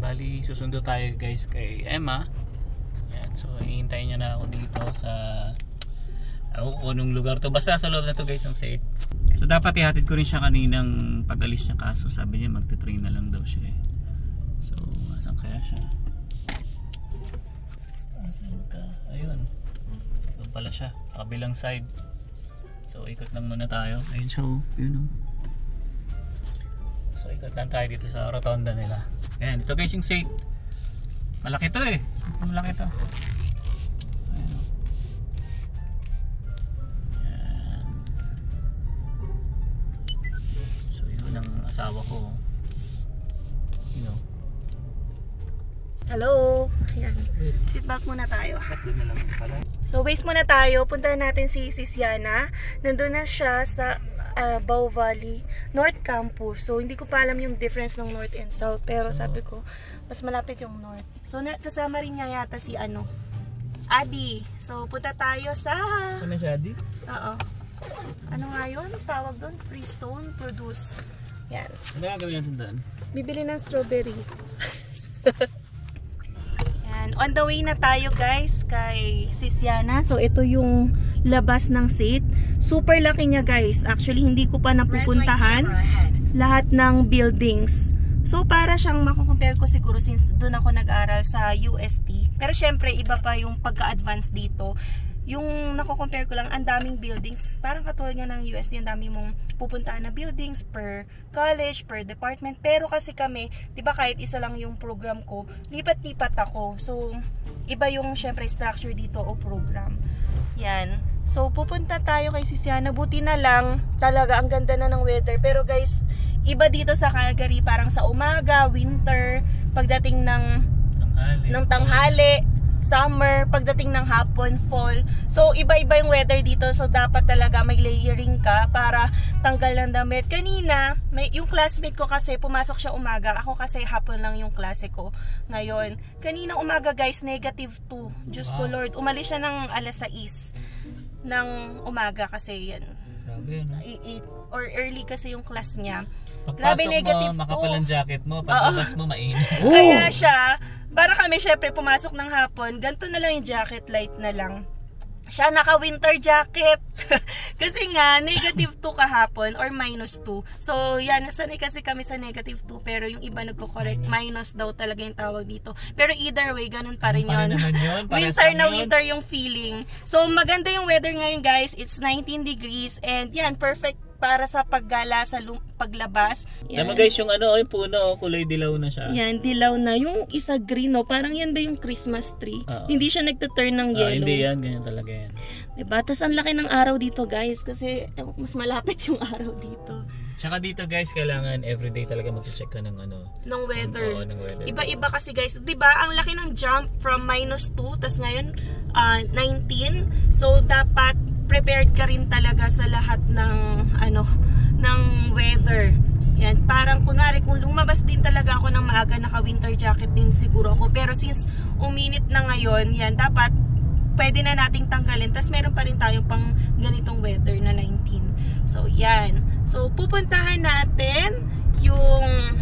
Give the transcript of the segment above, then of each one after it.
bali susundo tayo guys kay Emma. Yan, so hihintayin niya na ako dito sa kung anong lugar to, basta sa loob na to guys ng Safe. So dapat ihatid ko rin siya kaninang pag-alis niya, kaso sabi niya magte-train na lang daw siya eh. So asan kaya siya? Asan ka? Ayun, doon pala siya, sa kabilang side. So ikot lang muna tayo. Ayun siya oh, yun oh. So ikot lang tayo dito sa rotonda nila. Ayan, ito guys yung Safe. Malaki to eh. Malaki to. Ayan. Ayan. So yun ang asawa ko. You know. Hello. Ayan. Sit back muna tayo. So waste muna tayo. Puntahan natin si Yana. Nandun na siya sa Bow Valley North Campus. So hindi ko pa alam yung difference ng North and South, pero sabi ko mas malapit yung North. So kasama rin niya yata si Adi. So punta tayo sa... Saan na si Adi? Oo. Ano nga yun? Tawag doon? Freestone Produce. Yan. Ano nga gawin natin doon? Bibili ng strawberry. Yan. On the way na tayo guys kay Yana. So ito yung labas ng Safe. Super laki niya guys. Actually hindi ko pa napupuntahan lahat ng buildings. So para siyang makukompare ko siguro since doon ako nag-aral sa UST. Pero syempre iba pa yung pagka-advance dito. Yung nakukompare ko lang, ang daming buildings. Parang katulad nga ng UST, ang dami mong pupuntahan na buildings per college, per department. Pero kasi kami, di ba kahit isa lang yung program ko, lipat-lipat ako. So iba yung syempre structure dito o program. Yan. So pupunta tayo kay Yana. Buti na lang talaga ang ganda na ng weather. Pero guys, iba dito sa Calgary, parang sa umaga, winter, pagdating ng tanghali, summer, pagdating ng hapon, fall. So iba-iba yung weather dito. So dapat talaga may layering ka para tanggal ng damit. Kanina, yung classmate ko kasi pumasok siya umaga. Ako kasi hapon lang yung klase ko ngayon. Kanina umaga guys, -2. Diyos ko Lord, umalis siya ng alas 6 ng umaga kasi yan. Grabe, no? Or early kasi yung class niya. Grabe, -2. Makapal ang jacket mo, paglabas mo mainit. Kaya siya, para kami syempre pumasok ng hapon, ganito na lang yung jacket, light na lang. Siya naka-winter jacket. Kasi nga, -2 kahapon or -2. So, yan, nasanay kasi kami sa -2 pero yung iba nagko-correct, minus daw talaga yung tawag dito. Pero either way, ganun pa rin yun. Winter na winter yung feeling. So, maganda yung weather ngayon guys. It's 19 degrees and yan, perfect para sa paggala sa paglabas. Naman guys, yung yung puno, kulay dilaw na siya. Yan, dilaw na. Yung isa green, no? Parang yan ba yung Christmas tree? Hindi siya nagtuturn ng yellow. Hindi yan, ganyan talaga yan. Diba? Tapos ang laki ng araw dito guys, kasi mas malapit yung araw dito. Tsaka dito guys, kailangan everyday talaga mag-check ka ng ng weather. ng weather. Iba-iba kasi guys, diba? Ang laki ng jump from -2, tapos ngayon 19. So dapat prepared ka rin talaga sa lahat ng ng weather. Yan, parang kunwari kung lumabas din talaga ako ng maaga, naka-winter jacket din siguro ako. Pero since uminit na ngayon, yan, dapat pwede na nating tanggalin. Tapos meron pa rin tayong pang ganitong weather na 19. So yan. So pupuntahan natin yung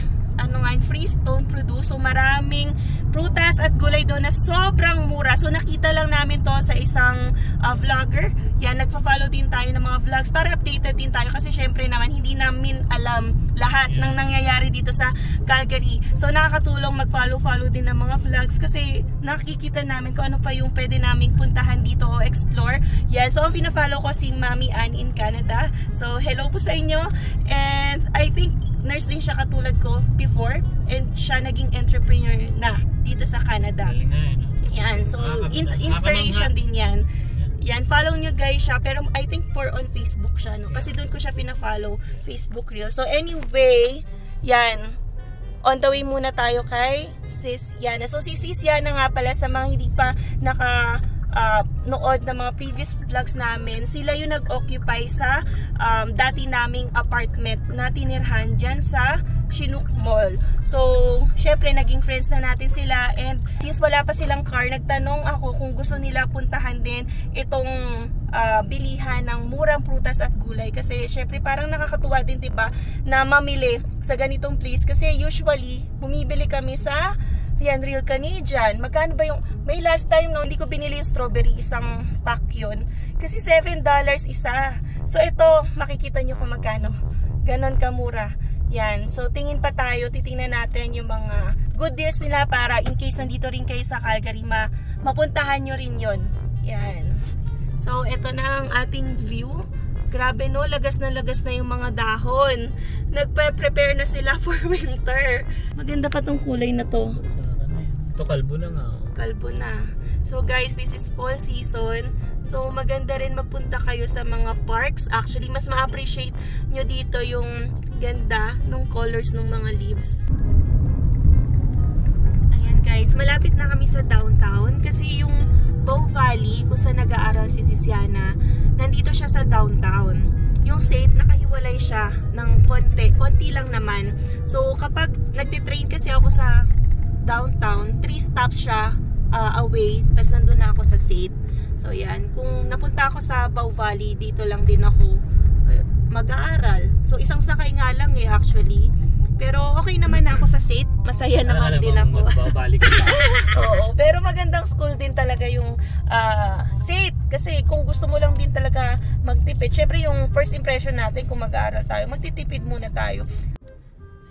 Freestone Produce. So maraming prutas at gulay doon na sobrang mura. So nakita lang namin to sa isang vlogger. Yan, nagpa-follow din tayo ng mga vlogs para updated din tayo kasi syempre naman hindi namin alam lahat ng nangyayari dito sa Calgary. So nakakatulong mag-follow din ng mga vlogs kasi nakikita namin kung ano pa yung pwede naming puntahan dito o explore. Yan, so ang pina-follow ko si Mami Ann in Canada. So hello po sa inyo, and I think nurse din siya katulad ko before, and siya naging entrepreneur na dito sa Canada. Yan, so inspiration din yan. Yan, follow nyo guys siya, pero I think for on Facebook siya, no? Kasi doon ko siya pina-follow, Facebook Reel. So anyway, yan, on the way muna tayo kay Sis Yana. So si Sis Yana nga pala, sa mga hindi pa nood ng mga previous vlogs namin, sila yung nag-occupy sa dati naming apartment na tinirhan dyan sa Chinook Mall. So, syempre naging friends na natin sila, and since wala pa silang car, nagtanong ako kung gusto nila puntahan din itong bilihan ng murang prutas at gulay, kasi syempre parang nakakatuwa din, diba, na mamili sa ganitong place, kasi usually bumibili kami sa Yan, real Canadian. Magkano ba yung... May last time no, hindi ko binili yung strawberry, isang pack yun. Kasi $7 isa. So ito, makikita nyo kung magkano. Ganon kamura. Yan. So tingin pa tayo, titingnan natin yung mga good deals nila para in case nandito rin kayo sa Calgary, mapuntahan nyo rin yun. Yan. So ito na ang ating view. Grabe no, lagas na yung mga dahon. Nagpe-prepare na sila for winter. Maganda pa tong kulay na to. Ito kalbo na nga. Kalbo na. So guys, this is fall season. So maganda rin magpunta kayo sa mga parks. Actually, mas ma-appreciate nyo dito yung ganda ng colors ng mga leaves. Ayan guys, malapit na kami sa downtown kasi yung Bow Valley, kung saan nag-aaral si Siana, nandito siya sa downtown. Yung SAIT, nakahiwalay siya ng konti lang naman. So kapag nagtitrain kasi ako sa downtown, 3 stops siya away, tas nandun na ako sa SAIT. So yan, kung napunta ako sa Bow Valley, dito lang din ako mag-aaral. So isang sakay nga lang actually. Pero okay naman ako sa SAIT, masaya naman din ako. Oo, pero magandang school din talaga yung SAIT. Kasi kung gusto mo lang din talaga magtipid, syempre yung first impression natin kung mag-aaral tayo, magtitipid muna tayo.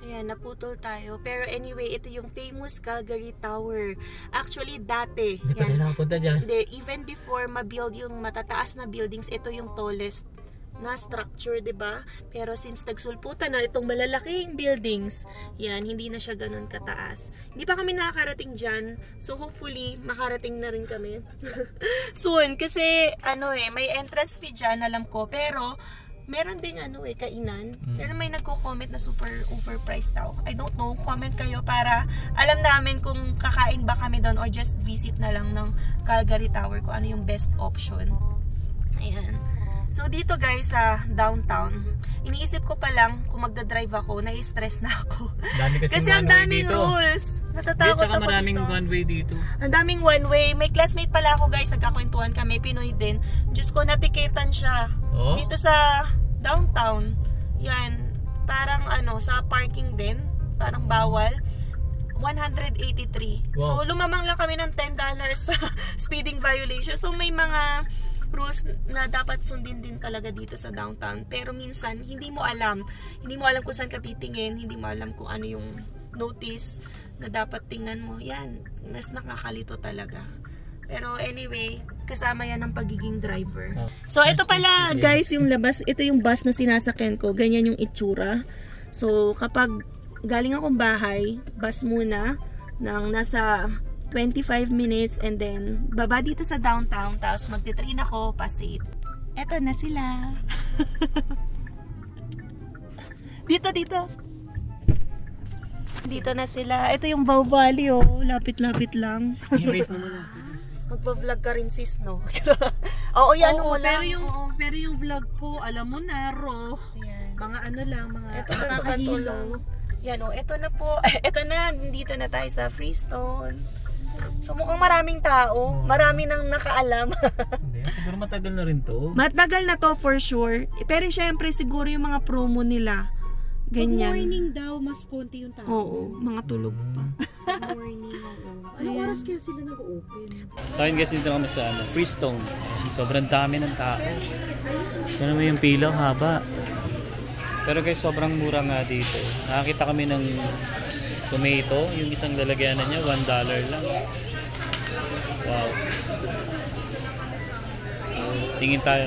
Ayan, naputol tayo. Pero anyway, ito yung famous Calgary Tower. Actually, dati. Hindi pa rin nakapunta dyan. Even before ma-build yung matataas na buildings, ito yung tallest na structure, 'di ba? Pero since nagsulputan na itong malalaking buildings, yan, hindi na siya ganoon kataas. Hindi pa kami nakakarating diyan. So hopefully makarating na rin kami soon kasi may entrance fee diyan, alam ko, pero meron ding kainan. Pero may nagko-comment na super overpriced daw. I don't know, comment kayo para alam namin kung kakain ba kami doon or just visit na lang ng Calgary Tower, kung ano yung best option. Ayan. So dito guys sa downtown, iniisip ko pa lang kung magdadrive ako, nai-stress na ako. Kasi ang daming rules. Natatakot ako maraming dito. one way dito. Ang daming one way. May classmate pala ako guys, nagkakwentuhan kami, Pinoy din. Diyos ko, natiketan siya. Oh? Dito sa downtown. Yan, parang sa parking din, parang bawal. 183. Wow. So lumamang lang kami ng $10 sa speeding violation. So may mga rules na dapat sundin din talaga dito sa downtown. Pero minsan, hindi mo alam. Hindi mo alam kung saan ka titingin. Hindi mo alam kung ano yung notice na dapat tingnan mo. Yan, mas nakakalito talaga. Pero anyway, kasama yan ng pagiging driver. So, ito pala, guys, yung labas. Ito yung bus na sinasakyan ko. Ganyan yung itsura. So, kapag galing akong bahay, bus muna ng nasa 25 minutes and then baba dito sa downtown, tapos magti-train ako pa SAIT. Eto na sila. dito na sila. Ito yung Bow Valley, lapit-lapit lang. I-race mo muna. Magpa-vlog ka rin sis, no? Oo, yan mo lang. Pero yung vlog ko, alam mo na, raw. Mga mga ito nakakatulong. Yan ito na po. Ito na, dito na tayo sa Freestone. So mukhang maraming tao, marami nang nakaalam. Hindi, siguro matagal na rin to. Matagal na to for sure. Pero syempre siguro yung mga promo nila, ganyan. Pag morning daw, mas konti yung tao. Oo, mga tulog pa. Morning. Anong oras kaya sila nag-open? Sa akin guys, dito kami sa Freestone. Sobrang dami ng tao. Ito naman yung pila, haba. Pero guys, sobrang mura nga dito. Nakakita kami ng tomato, yung isang lalagyanan niya, $1 lang. Wow. So, tingin tayo.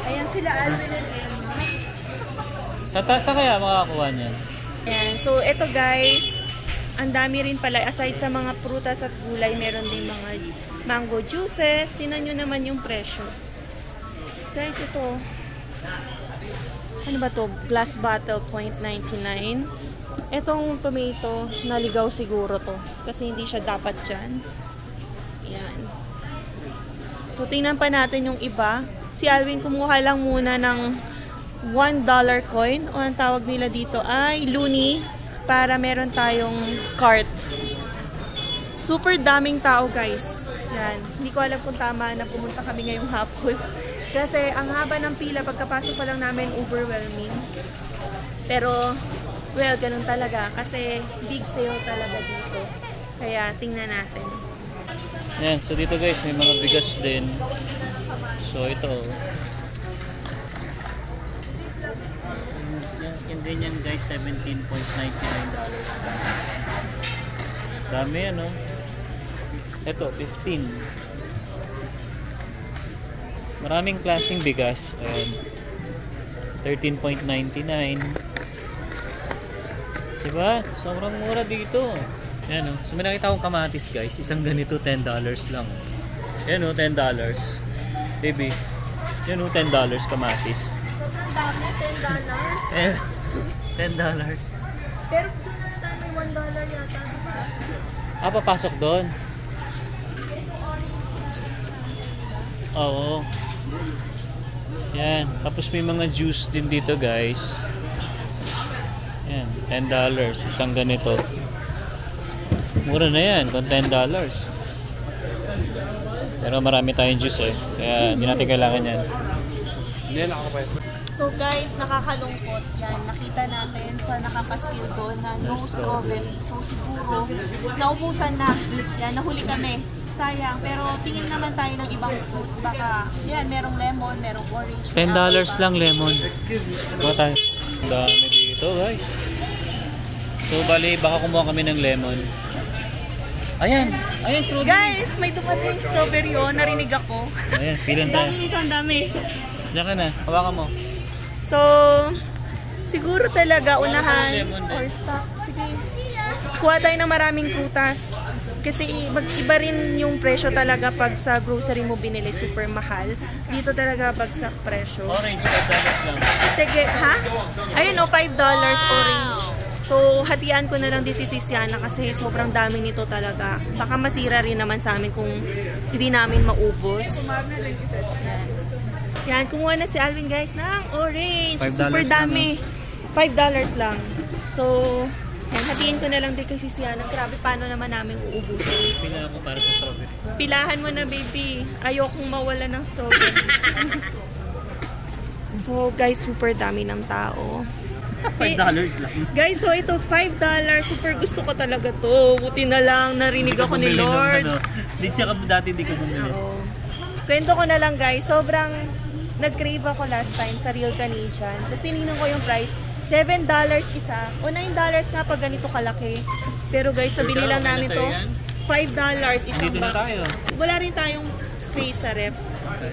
Ayan sila, Alvin and Emma. Sa kaya makakakuha niyan? Ayan, so ito guys, ang dami rin pala. Aside sa mga prutas at gulay, meron din mga mango juices. Tingnan nyo naman yung presyo. Guys, ito. Ano ba to? Glass bottle, $0.99. Etong tomato, naligaw siguro to. Kasi hindi siya dapat dyan. Ayan. So, tingnan pa natin yung iba. Si Alvin kumuha lang muna ng $1 coin. O ang tawag nila dito ay loonie. Para meron tayong cart. Super daming tao guys. Yan. Hindi ko alam kung tama na pumunta kami ngayong hapon. Kasi ang haba ng pila pagkapasok pa lang namin overwhelming. Pero well, ganun talaga kasi big sale talaga dito. Kaya tingnan natin. Ayan, so dito guys, may mga bigas din. So ito. Yan din yan guys, $17.99. Dami ano. Ito, 15. Maraming klaseng bigas. Ayan. 13.99. Diba? Sobrang mura dito. Ayan o. So may nakita akong kamatis guys. Isang ganito $10 lang. Ayan o, $10. Baby. Ayan o, $10 kamatis. Ang dami, $10. Eh, $10. Pero may $1 yata, diba? Ah, papasok doon. Oo. Yan. Tapos may mga juice din dito guys. Yan. $10. Isang ganito. Mura na yan. Kung $10. Pero marami tayong juice eh. Kaya hindi natin kailangan yan. So guys, nakakalungkot yan. Nakita natin sa nakapaskil doon na no strawberry. So siguro, naubusan na. Yan, nahuli kami. Sayang. Pero tingin naman tayo ng ibang fruits. Baka, yan, merong lemon, merong orange. $10 lang lemon. Kuha tayo. Dami dito guys. So bali, baka kumuha kami ng lemon. Ayan. Ayan, strawberry. Guys, may dumating strawberry oh. Narinig ako. Ayan, pilan Ang tayo. dami nito, ang dami. Diyan ka na. Hawakan mo. So, siguro talaga unahan lemon din. or stock. Sige. Kuha tayo ng maraming prutas. Kasi iba rin yung presyo talaga pag sa grocery mo binili, super mahal. Dito talaga bagsak presyo. Orange, $5 lang. Sige, ha? Ayun o, $5 orange. So, hatian ko na lang din si Sisyana kasi sobrang dami nito talaga. Baka masira rin naman sa amin kung hindi namin maubos. Yan, kumuha na si Alvin guys ng orange. $5 Super lang, dami. $5 lang. So, yan, hatiin ko na lang din kay Sisyana. Grabe, paano naman namin uubusin. Pila ako para sa strawberry. Pilahan mo na, baby. Ayokong mawala ng strawberry. So, guys, super dami ng tao. $5 lang. Guys, so ito $5. Super gusto ko talaga to. Buti na lang narinig ako ni Lord. Di tsaka dati di ko bumili. Oo. Kwento ko na lang guys, sobrang nag-crave ako last time sa Real Canadian. Tapos tinignan ko yung price, $7 isa o $9 nga pag ganito kalaki. Pero guys, nabili lang namin to $5 isang Dito na box. tayo. Wala rin tayong space sa ref.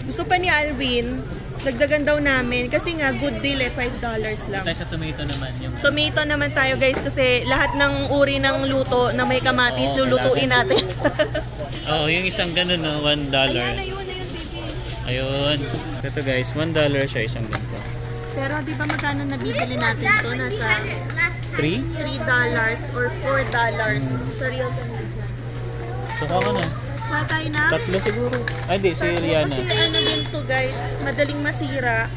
Gusto pa ni Alvin, dagdagan daw namin kasi nga good deal eh, $5 lang. Tayo sa tomato naman. Yung Tomato naman tayo guys kasi lahat ng uri ng luto na may kamatis, Oo, lulutuin natin. Oo, yung isang ganun no, $1. Ayan, ayun, baby. Ayun. Ito guys, $1 siya isang ganito. Pero di ba magkano nabibili natin to? Nasa 3? $3 or $4 sa Real Canadian. So kaka na. Kuha tayo na. Tatlo siguro. Ay di, si Eliana. Kasi ano din to guys, madaling masira.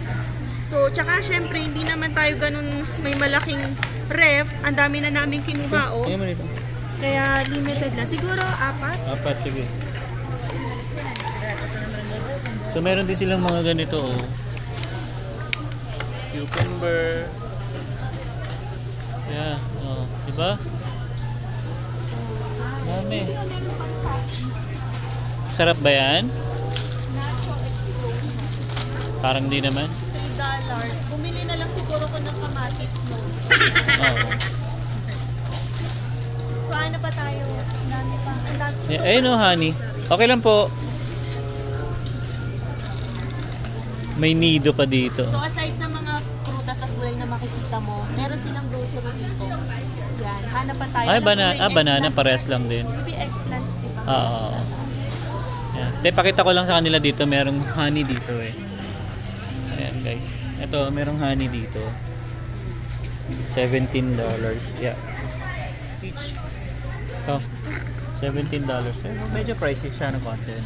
So, tsaka syempre, hindi naman tayo ganun may malaking ref. Ang dami na namin kinuha, oh. Tingnan mo nito. Kaya limited na. Siguro, 4. 4, sige. So meron din silang mga ganito, oh. Cucumber. Yeah, oh, diba? Dami. Sarap ba yan? Parang di naman. $3. Bumili na lang siguro ko ng kamatis mo. Oo. So, ano pa tayo? Ang dami pa. Ang dami. Yeah, ayun oh, honey. Okay lang po. May nido pa dito. So, aside sa mga prutas at gulay na makikita mo, meron silang grocery dito. Yan. Hanap pa tayo. Ay, ng gulay. banana Eggplant. parehas lang din. Maybe eggplant, diba? Oo. Yan. Te, pakita ko lang sa kanila dito, merong honey dito eh. Ayan guys. Ito, merong honey dito. $17. Yeah. Each. Ito. $17. Eh, medyo pricey siya ng konti.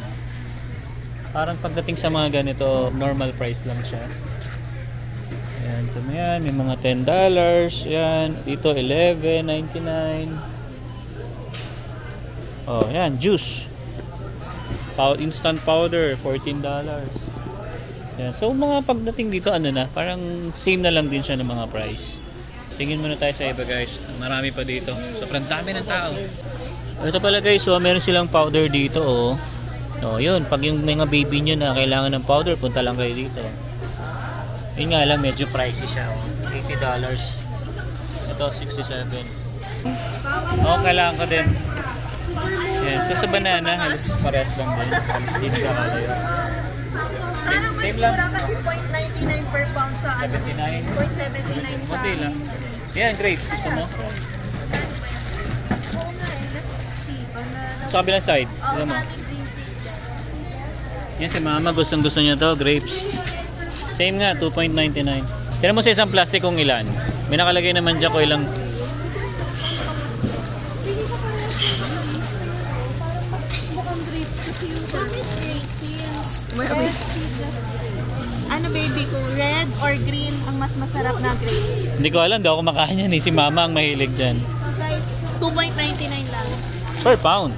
Parang pagdating sa mga ganito, normal price lang siya. Ayan, so yan, may mga $10. Yan, dito $11.99. Oh, yan, juice. Instant powder, $14. Yan, so mga pagdating dito, ano na, parang same na lang din siya ng mga price. Tingin muna tayo sa iba guys. Marami pa dito. Sobrang dami ng tao. Ito pala guys, so meron silang powder dito oh. So yun, pag yung mga baby nyo na kailangan ng powder, punta lang kayo dito. Yun nga lang, medyo pricey siya oh. $80. Ito, 67. Oo, kailangan ko din. Yes, so sa banana, halos parehas lang din. Halos din kakalayo. Same lang. Kasi 0.99 per pound sa 79. 0.79 sa... Kunti lang. Yan, grape. Gusto mo? Let's see. Sa kabilang side. Gusto mo? Yan si mama, gustong-gusto niya to, grapes. Same nga, 2.99. Tira mo sa isang plastic kung ilan. May nakalagay naman dyan ko ilang... Mukhang grapes kasi yung Ano baby ko, red or green ang mas masarap na grapes? Hindi ko alam, di ako kumakain yan eh. Si mama ang mahilig dyan. So guys, 2.99 lang. Per pound.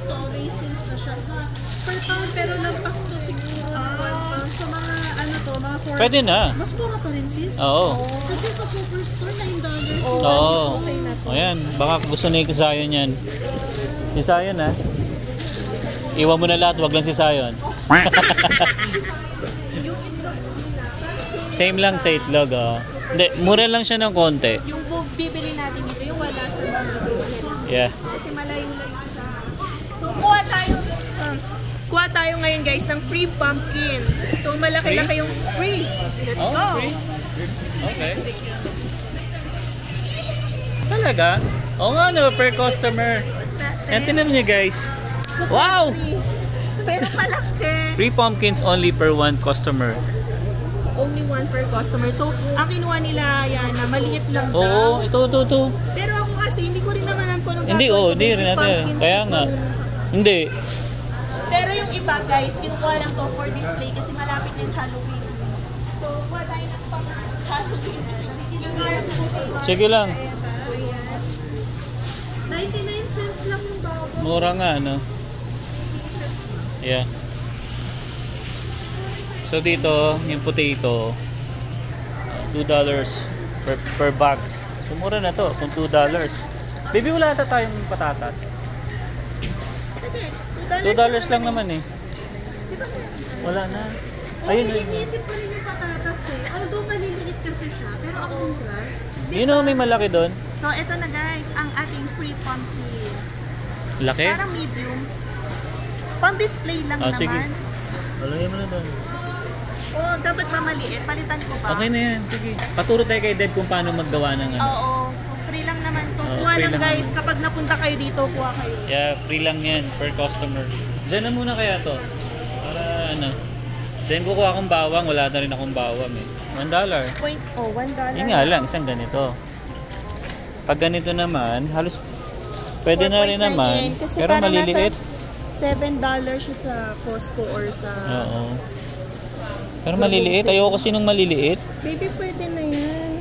to raisins na siya. Per pound pero lampas to siguro. Sa mga ano to, mga 4. Pwede na. Mas mura pa rin sis. Oo. Kasi sa superstore $9. Oo. Okay na to. Ayan, baka gusto ni Zion yan. Si Zion ha. Iwan mo na lahat, wag lang si Zion. Same lang sa itlog oh. Hindi, mura lang siya ng konti. Yung bibili natin dito, yung wala sa mga Yeah. kasi malayo-layo siya. So kuha tayo ngayon guys ng free pumpkin. So malaki-laki yung free. Let's Oh, go. free? Okay. Talaga? Oo nga no, per customer. Yan, tinan niyo guys. Wow! Free. Pero malaki. Free pumpkins only per one customer. Only one per customer. So, ang kinuha nila yan na maliit lang daw. Oo, ito. Pero ako kasi, hindi ko rin naman alam kung anong Hindi, gagawin ko hindi dito, rin natin. pumpkins Kaya nga. ito. Hindi. Pero yung iba guys, kinukuha lang to for display kasi malapit na yung Halloween. So, kuha tayo ng pang-Halloween kasi Sige lang. 99 cents lang yung bawang. Mura nga, ano? Yeah. So dito, yung potato, $2 per bag. So mura na to, kung $2. Baby, wala ata tayong patatas. Sige, $2 lang naman eh. Wala na. Ayun, ayun. Iniisip ko rin yung patatas eh. Although maliliit kasi siya, pero ako mura. You know, may malaki doon. So, ito na guys, ang ating free pumpkin. Laki? Parang medium. Pang-display lang Oh, naman. sige. Walagay mo na doon. Oh, dapat ba maliit? Palitan ko pa. Okay na yan, sige. Paturo tayo kay Deb kung paano maggawa ng ano. Oo. So, free lang naman to. Oo, Kuha free lang lang guys. naman. Kapag napunta kayo dito, kuha kayo. Yeah, free lang yan per customer. Diyan na muna kaya to. Para ano. Then kukuha akong bawang, wala na rin akong bawang eh. $1. $1. Yun nga lang, isang ganito. Pag ganito naman, halos pwede na rin naman. Kasi Pero parang maliliit. nasa $7 siya sa Costco or sa... Oo. Pero maliliit. Ayoko kasi nung maliliit. Baby, pwede na yan.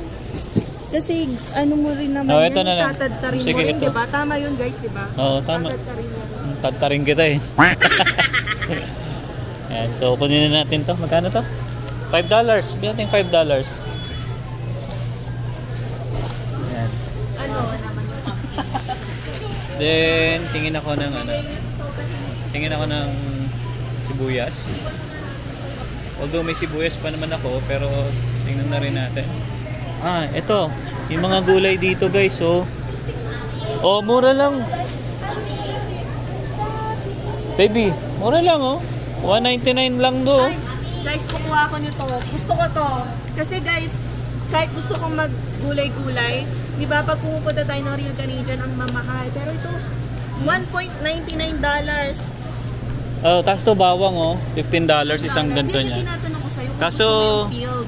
Kasi ano mo rin naman Oh, yan, ito na lang. tatadtarin mo Sige, rin, ito. diba? Tama yun guys, diba? Oo, tama. Tatadtarin mo rin. Tagtarin kita eh. Ayan, so kunin na natin to. Magkano to? $5. Bigyan natin $5. Ayan. Ano naman yung pumpkin? Then, tingin ako ng ano. Tingin ako ng sibuyas. Although may sibuyas pa naman ako, pero tingnan na rin natin. Ah, ito. Yung mga gulay dito guys, oh. Oh, mura lang. Baby, mura lang oh. $1.99 lang do. Ay, guys, kukuha ko nito. Gusto ko to. Kasi guys, kahit gusto kong maggulay-gulay, di ba pag pumupunta tayo ng Real Canadian, ang mamahal. Pero ito, $1.99. Oh, tapos to bawang oh. $15 isang ganito Kasi niya. tinatanong ko sa'yo, kung Kaso, gusto mo yung field.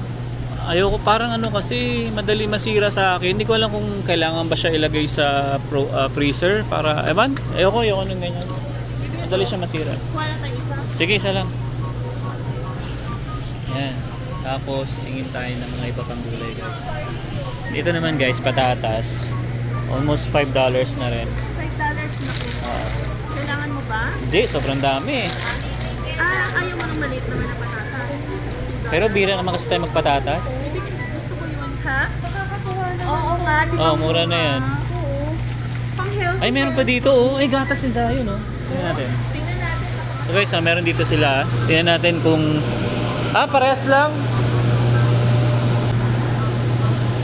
ayoko parang ano kasi madali masira sa akin. Hindi ko alam kung kailangan ba siya ilagay sa freezer para ayoko nung ganyan. Madali siya masira. Kuha na tayo isa. Sige, isa lang. Yan. Tapos tingin tayo ng mga iba pang gulay guys. Dito naman guys, patatas. Almost $5 na rin. $5 na po. Kailangan mo ba? Hindi, sobrang dami eh. Ayaw mo ng maliit naman na patatas. Pero bira naman kasi tayo magpatatas. Gusto ko yun. Ha? Makakatuwa naman. Oo nga, di ba? Oh, mura na yan. Oo. Pang healthy. Ay, meron pa dito, oh. Ay, gatas din sa'yo, no? Tingnan natin. So guys, meron dito sila. Tingnan natin kung... parehas lang.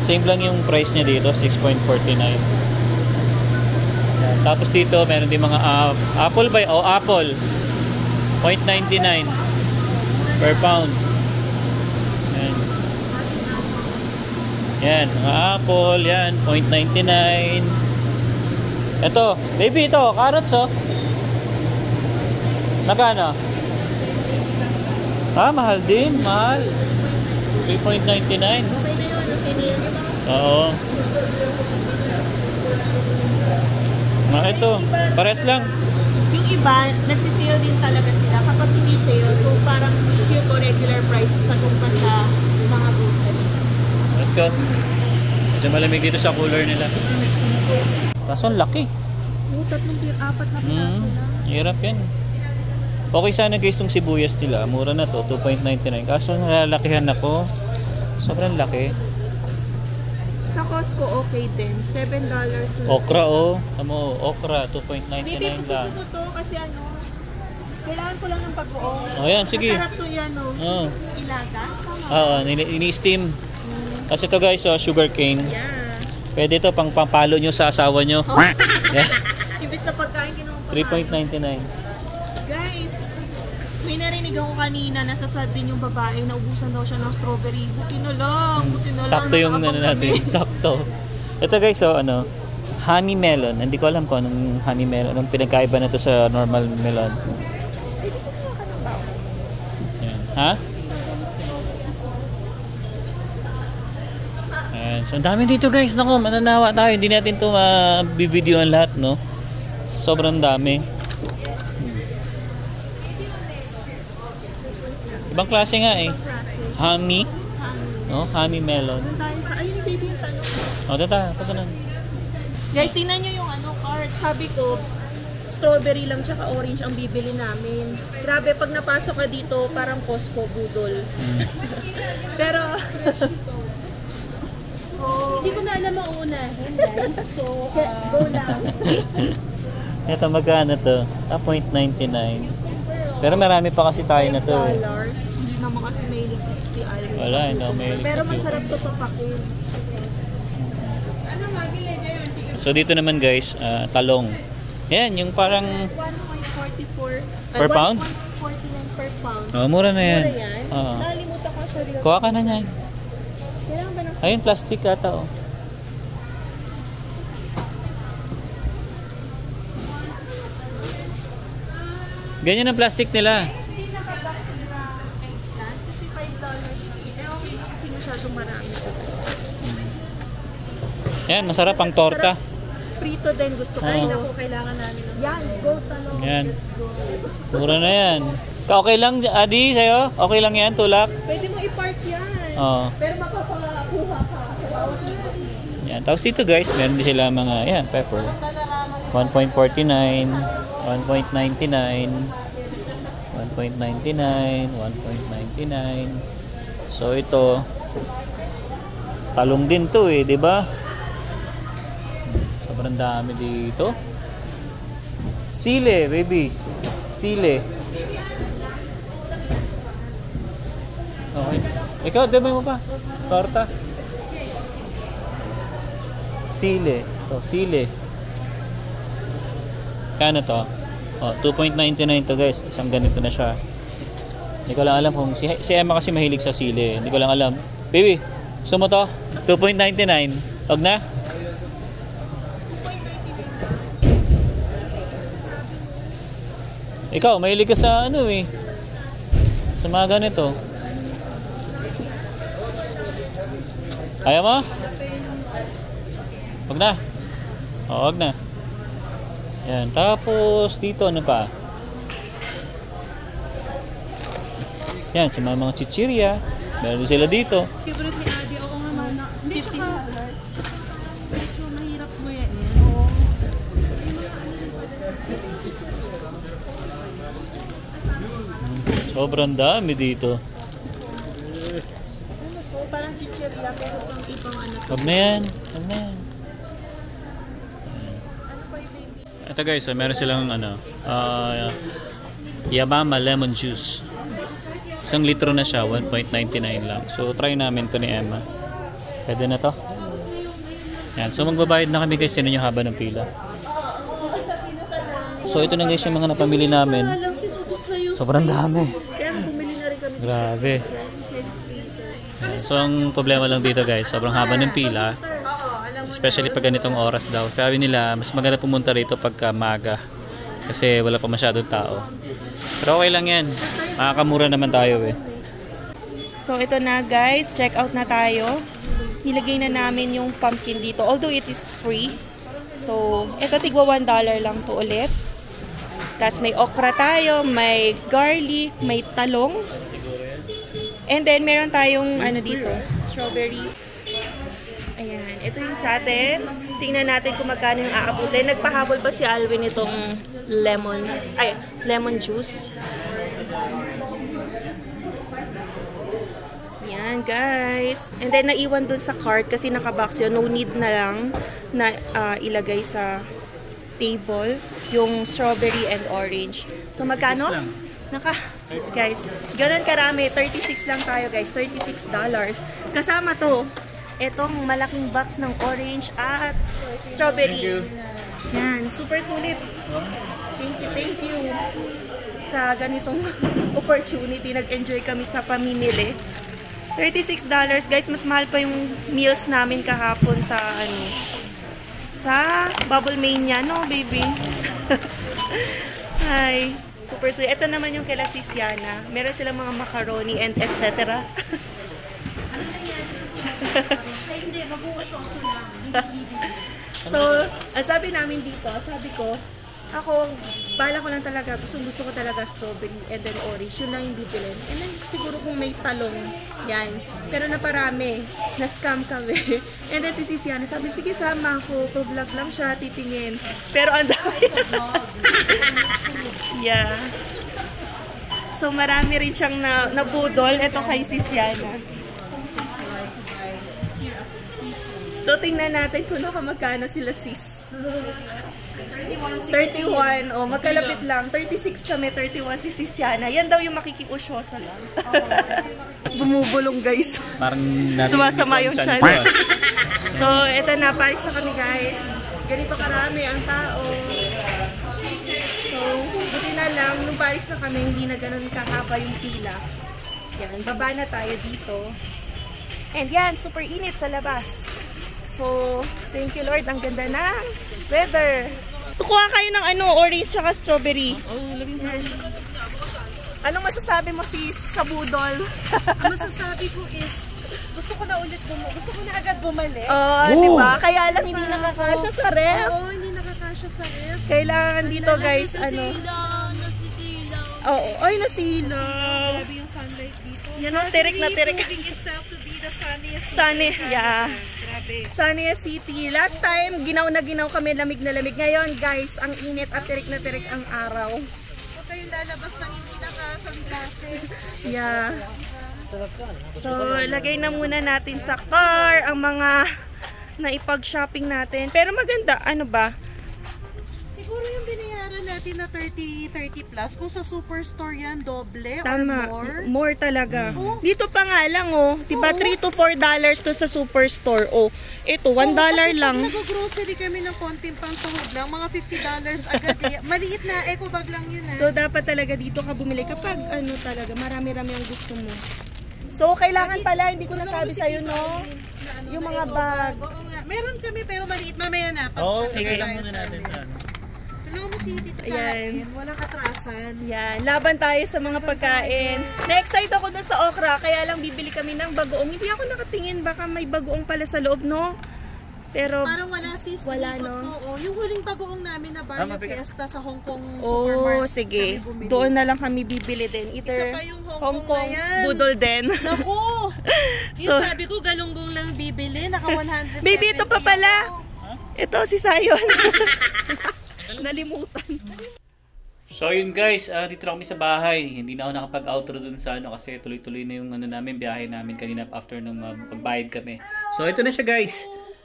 Same lang yung price niya dito, 6.49. Tapos dito, meron din mga apple by apple. 0.99 per pound. Yan. Yan, mga apple, yan, 0.99. Ito, baby, ito, carrots, oh. Magkano? Mahal din, mahal. 3.99. Oo. Ito, pares lang. Yung iba, nagsisale din talaga sila. Kapag hindi sale, so parang yung regular price pagkumpa sa mga grocery. Let's go. Medyo malamig dito sa cooler nila. Kaso ang laki. Apat na piraso lang. Hirap yan. Okay sana guys itong sibuyas nila. Mura na to, 2.99. Kaso nalalakihan ako. Sobrang laki. Sa Costco, okay din. $7 na. Okra, oh. Tamo, okra, 2.99 Hindi, lang. gusto ko to kasi ano, kailangan ko lang ng pag-uong. Oh, yan, sige. Masarap to yan, oh. Oh. Ilaga. Oo, ini-steam. Kasi to guys, sugar cane. Yeah. Pwede to pang pampalo nyo sa asawa nyo. Oh. Imbis na pagkain kinuha 3.99. Guys, may narinig ako kanina, nasasad din yung babae, naubusan daw siya ng strawberry. Buti na lang. Sakto yung ano natin. Sakto. Ito guys, honey melon. Hindi ko alam kung anong honey melon. Anong pinagkaiba na to sa normal melon. Ayan. Ha? Ayan. So, ang dami dito guys. Naku, mananawa tayo. Hindi natin to mabibidyoan lahat, no? Sobrang dami. Ibang klase nga eh. Honey. No? Honey melon. Tayo sa, ayun yung baby yung tanong. Ito na. Guys, tingnan nyo yung cart. Sabi ko, strawberry lang tsaka orange ang bibili namin. Grabe, pag napasok ka dito, parang Costco budol. Pero, hindi ko na alam mauunahin, guys. So, go lang. Ito, magkano to? 0.99. Pero marami pa kasi tayo na to eh. Hindi naman kasi mahilig si Alvin. Wala, hindi ako mahilig. Pero masarap to papakin. So dito naman guys, talong. Yan, yung parang 1.44 per pound? 1.49 per pound. Oh, mura na yan. Mura yan? Oo. Nakalimutan ko sa real. Kuha ka na yan. Kailangan ba ng Ayun, plastic ata oh. Ganyan ang plastic nila. Hindi nakabox na eggplant kasi $5 eh okay na kasi masyadong marami. Yan, masarap ang torta. Prito din gusto ko. Ay, naku, kailangan namin. Yan, go talong. Yan. Let's go. Mura na yan. Okay lang, Adi, sa'yo? Okay lang yan, tulak? Pwede mo i-park yan. Oo. Pero mapapakuha ka sa bawat libo. Yan. Tapos dito guys, meron din sila mga, yan, pepper. 1.49, 1.99, 1.99, 1.99. So ito, talong din to eh, di ba? Sobrang dami dito. Sile, baby. Sile. Okay. Ikaw, dami mo pa. Torta. Sile. Ito, sile. Kano to? Oh, 2.99 to guys. Isang ganito na siya. Hindi ko lang alam kung si Emma kasi mahilig sa sili. Hindi ko lang alam. Baby, gusto mo to? 2.99. Huwag na? Ikaw, mahilig ka sa ano eh. Sa mga ganito. Ayaw mo? Huwag na. O, huwag na. Yan. Tapos, dito ano pa? Yan, sa mga chichirya. Meron sila dito. Favorite ni Adi, oo nga mana. Hindi, tsaka medyo mahirap mo yan. Sobrang dami dito. Ano po, parang chichirya pero pang ibang ano. Huwag na yan. Huwag na yan. Ano pa yung baby? Ito guys, so meron silang Yamama lemon juice. 1 litro na siya, 1.99 lang. So try namin to ni Emma. Pwede na to. Yan, so magbabayad na kami guys, tinan nyo haba ng pila. So ito na guys yung mga napamili namin. Sobrang dami. Grabe. So ang problema lang dito guys, sobrang haba ng pila. Especially pag ganitong oras daw. Sabi nila, mas maganda pumunta rito pagka maga. Kasi wala pa masyadong tao. Pero okay lang yan. Makakamura naman tayo eh. So ito na guys, check out na tayo. Nilagay na namin yung pumpkin dito. Although it is free. So ito tigwa $1 lang to ulit. Tapos may okra tayo, may garlic, may talong. And then meron tayong ano dito, strawberry. Ayan, ito yung sa atin. Tingnan natin kung magkano yung aabutin. Nagpahabol ba si Alvin itong lemon juice? Yan guys. And then naiwan dun sa cart kasi nakabox yun. No need na lang na ilagay sa table yung strawberry and orange. So magkano? Guys, ganun karami. 36 lang tayo guys. $36. Kasama to etong malaking box ng orange at strawberry. Yan, super sulit. Thank you sa ganitong opportunity. Nag-enjoy kami sa pamimili. $36 guys, mas mahal pa yung meals namin kahapon sa sa Bubble Mania, no baby? Hi. Super sweet. Ito naman yung kila Sisiana. Meron silang mga macaroni and etc. Hindi, mag-uusyoso lang. So, sabi namin dito, sabi ko, ako, bala ko lang talaga, gusto ko talaga strawberry and then orange. Yun lang yung bibilin. And then, siguro kung may talong, yan. Pero naparami, na-scam kami. And then, si Sisiana, sabi, sige, sama ako. To-vlog lang siya, titingin. Pero ang dami. Yeah. So, marami rin siyang nabudol. Ito kay Sisiana. So, tingnan natin kung magkano sila sis. 31. Oh, magkalapit lang. 36 kami, 31 si Sisiana. Yan daw yung makikiusyosa lang. Bumubulong guys. Parang sumasama yung chan. So, eto na. Paris na kami guys. Ganito karami ang tao. So, buti na lang. Nung Paris na kami, hindi na ganun kahaba yung pila. Yan. Baba na tayo dito. And yan, super init sa labas. So, thank you Lord. Ang ganda ng weather. So, kuha kayo ng orange tsaka strawberry. Anong masasabi mo sis sa budol? Ang masasabi ko is, gusto ko na agad bumalik. Diba? Kaya lang hindi nakakasya sa ref. Oo, hindi nakakasya sa ref. Kailangan dito guys, Nasisilaw. Oo, ay nasilaw. Grabe yung sunlight dito. Yan o, tirik na tirik. Proving itself to be the sunniest city. Sunny, yeah. Grabe. Sunny City. Last time, ginaw na ginaw kami, lamig na lamig. Ngayon, guys, ang init at tirik na tirik ang araw. Huwag kayong lalabas ng hindi naka-sunglasses. Yeah. So, lagay na muna natin sa car ang mga naipag-shopping natin. Pero maganda, ano ba? Siguro yung binayaran natin na 30 plus, kung sa superstore yan, doble Tama. or more. More talaga. Dito pa nga lang, oh. Diba, $3 to $4 to sa superstore. Oh, ito, $1 lang. Kasi pag nag-grocery kami ng konting pangtuhog lang, mga $50 agad eh. Maliit na, eco bag lang yun eh. So, dapat talaga dito ka bumili kapag talaga, marami-rami ang gusto mo. So, kailangan pala, hindi ko nasabi sa'yo, no? Yung mga bag. Oo nga. Meron kami pero maliit. Mamaya na. Oo, sige lang muna natin. Tulungan mo si Tito Ayan. Kain. Walang katrasan. Yan, laban tayo sa mga pagkain. Na-excite ako dun sa okra, kaya lang bibili kami ng bagoong. Hindi ako nakatingin, baka may bagoong pala sa loob, no? Pero, Parang wala sis. Wala, Wala, no? ko. Oh, yung huling bagoong namin na Barrio mabigat. Fiesta sa Hong Kong supermarket. sige. kami bumili. Doon na lang kami bibili din. Isa Either pa yung Hong Kong na yan. budol din. Naku! So- Yung sabi ko, galunggong lang bibili. Naka 170. Baby, ito pa pala. Ito si Sayon. Nalimutan. So yun guys, dito na kami sa bahay. Hindi na ako nakapag-outro dun sa kasi tuloy-tuloy na yung namin, biyahe namin kanina after nung magbayad kami. So ito na siya guys.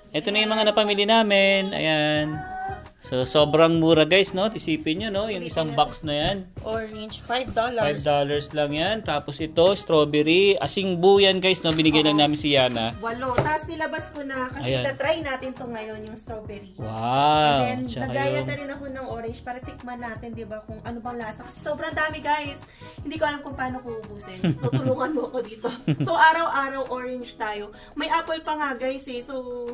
Ito na yung mga napamili namin. Ayan. So, sobrang mura guys, no? Isipin nyo, no? Yung isang box na yan. Orange, $5. $5 lang yan. Tapos ito, strawberry. Asing bu yan guys, no? Binigay lang namin si Yana. 8. Tapos nilabas ko na kasi Ayan. try natin to ngayon, yung strawberry. Wow! And then, Tsaka nagaya yung- na rin ako ng orange para tikman natin, di ba, kung ano bang lasa. Kasi sobrang dami, guys. Hindi ko alam kung paano ko ubusin. Tutulungan mo ako dito. So, araw-araw orange tayo. May apple pa nga, guys, eh. So,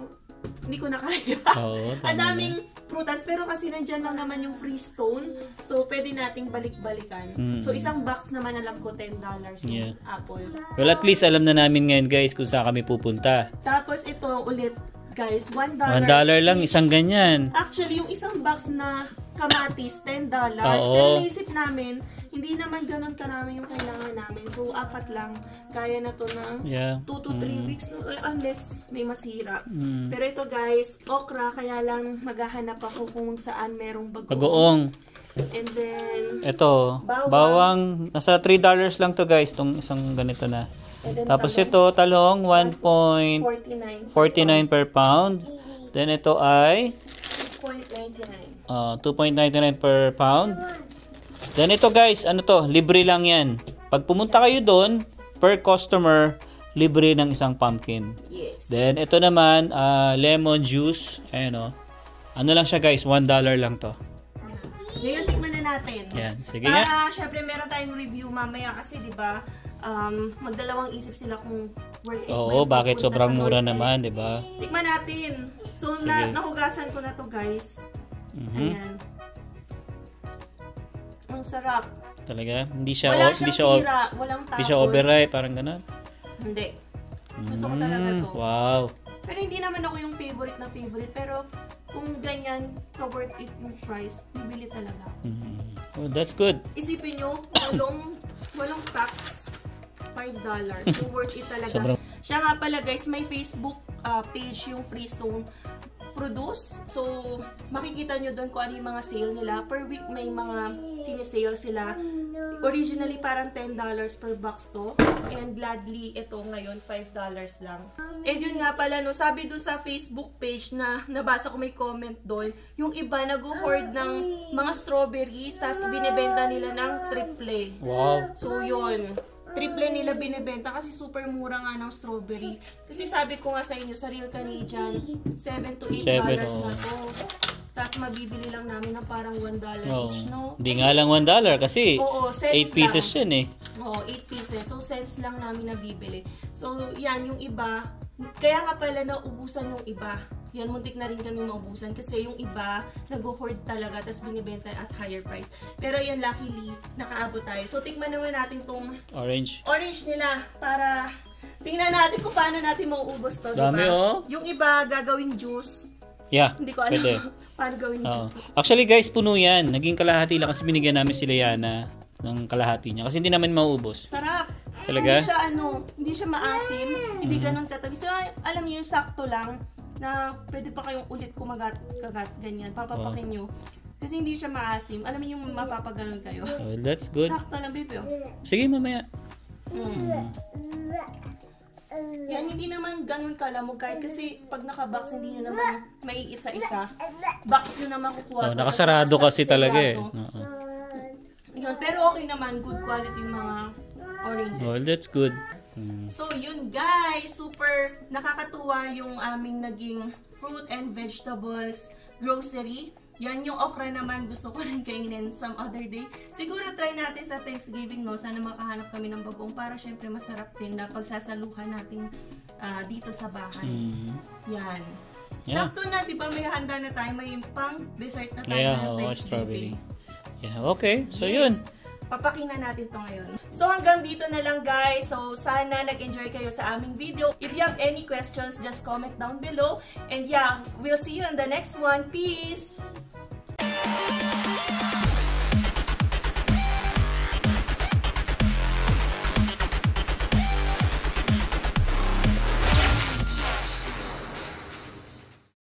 hindi ko na kaya. Oo, Ang tama daming prutas, pero kasi nandyan lang naman yung Freestone. So, pwede nating balik-balikan. So, isang box naman alam ko $10 yung Yeah. apple. Well, at least alam na namin ngayon guys kung saan kami pupunta. Tapos, ito ulit, guys, $1. $1 lang, each. isang ganyan. Actually, yung isang box na kamatis, $10. Oo. Pero naisip namin, hindi naman ganun karami yung kailangan namin. So, 4 lang. Kaya na to ng Yeah. 2 to 3 weeks. Unless may masira. Mm. Pero ito guys, okra. Kaya lang maghahanap ako kung saan merong bagoong. Bagoong. And then, Ito, Bawang. bawang. Nasa $3 lang to guys, tong isang ganito na. and then Tapos ito, talong, 1.49. 1.49 per pound. Then ito ay 2.99. 2.99 per pound. Then ito guys, ano to? Libre lang yan. Pag pumunta kayo doon, per customer, libre ng isang pumpkin. Yes. Then ito naman, lemon juice. Ayan o. Ano lang siya guys, $1 lang to. Ngayon, tikman na natin. Yan, sige nga. Para, syempre, meron tayong review mamaya kasi, di ba, magdalawang isip sila kung worth it. Oo, ba yung bakit pupunta sobrang sa mura Northeast. naman, di ba? Tikman natin. So, Sige. nahugasan ko na to, guys. Mhm. Ayan. Ang sarap. Talaga? Hindi siya Wala hindi siyang siya sira. Walang tapon. hindi siya overripe, parang gano'n. Hindi. Gusto ko talaga to. Wow. Pero hindi naman ako yung favorite na favorite. Pero, kung ganyan, ka-worth it yung price, bibili talaga. Mhm. Oh, that's good. Isipin nyo, walang tax, $5. So, worth it talaga. Sobrang- Siya nga pala guys, may Facebook page yung Freestone Produce. So, makikita nyo doon kung ano yung mga sale nila. Per week may mga sinisale sila. Originally, parang $10 per box to. And gladly, ito ngayon, $5 lang. And yun nga pala, no, sabi doon sa Facebook page na nabasa ko may comment doon, yung iba nag-hoard ng mga strawberries, tapos binibenta nila ng triple. Wow. So, yun. Triple nila binibenta kasi super mura nga ng strawberry. Kasi sabi ko nga sa inyo, sa Real Canadian, $7 to $8 na to. Tapos mabibili lang namin ng parang $1 Oh. each, no? Hindi nga lang $1 kasi Oo, cents 8 pieces lang. yun eh. Oo, 8 pieces. So, cents lang namin nabibili. So, yan, yung iba, kaya nga pala naubusan yung iba. Yan, muntik na rin kami maubusan kasi yung iba, nag-hoard talaga, tapos binibenta at higher price. Pero yan, luckily, nakaabot tayo. So, tikman naman natin tong Orange. orange nila para tingnan natin kung paano natin mauubos to, Dami, diba? oh. Yung iba, gagawing juice. Yeah, Hindi ko alam pwede. paano gawing Oo. juice. Actually guys, puno yan. Naging kalahati lang kasi binigyan namin sila Yana ng kalahati niya. Kasi hindi namin mauubos. Sarap. Talaga? Hindi siya hindi siya maasim, hindi ganun katabi. So, alam niyo yung sakto lang na pwede pa kayong ulit kagat ganyan, papapakin nyo. Kasi hindi siya maasim. Alam niyo yung mapapaganon kayo. Well, that's good. Sakto lang, baby. Sige, mamaya. Yan, hindi naman ganun kalamog kahit kasi pag naka-box hindi nyo naman may isa-isa. Box nyo naman kukuha. Oh, nakasarado kasi talaga eh. Sellado. Oo. Yun, pero okay naman, good quality yung mga oranges. Well, that's good. So, yun guys, super nakakatuwa yung aming naging fruit and vegetables grocery. Yan yung okra naman, gusto ko rin kainin some other day. Siguro try natin sa Thanksgiving, no? Sana makahanap kami ng bagong para syempre masarap din na pagsasaluhan natin dito sa bahay. Yan. Yeah. Sakto na, di ba may handa na tayo, may pang dessert na tayo Yeah, ng oh, Thanksgiving. strawberry. Yeah, okay. So, Yes. yun. Papakinggan natin to ngayon. So hanggang dito na lang guys. So sana nag-enjoy kayo sa aming video. If you have any questions, just comment down below. And yeah, we'll see you in the next one. Peace!